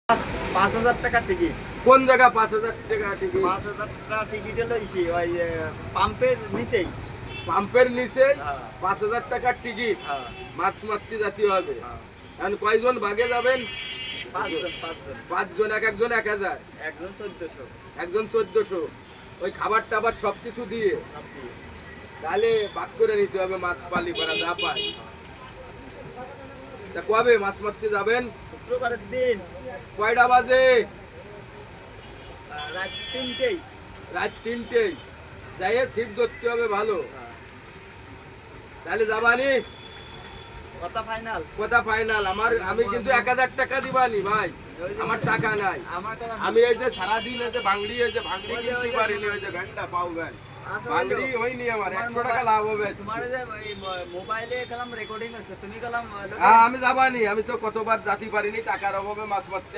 5,000 টাকা টিকিট। কোন জায়গা 5,000 টাকা টিকিট? 5,000 টাকা টিকিট হলো ওই পাম্পের নিচেই। পাম্পের নিচে হ্যাঁ। 5,000 টাকার টিকিট। হ্যাঁ। মাছ মারতে যেতে হবে। হ্যাঁ। এখন কয়জন ভাগে যাবেন? 5 জন। 5 জন, এক একজন 1,000, একজন 1400। একজন 1400। ওই খাবার টাবার সবকিছু দিয়ে সব দিয়ে। তাহলে ভাগ করে নিতে হবে মাছ পালি করা যা পায়। তা কবে মাছ মারতে যাবেন? শুক্রবারের দিন কয়টা বাজে? রাত 3টেই। রাত 3টেই। যাইয়ে ছিপ ধরতে হবে ভালো। হ্যাঁ। তাহলে যাবানি? কথা ফাইনাল। কথা ফাইনাল। আমি কিন্তু 1,000 টাকা দিবানি ভাই, আমার টাকা নাই। আমার কথা আমি এই যে সারাদিন এই যে ভাঙড়ি কিনতে পারিনি, ওই যে ভ্যানটা পাওবেন ভাঙড়ি হয়নি আমার, 100 টাকা লাভ হবে। তোমার যে মোবাইলে কালাম রেকর্ডিং আছে, তুমি কালাম আমি যাবানি, আমি তো কতবার যাতে পারিনি টাকার অভাবে মাছ মারতে।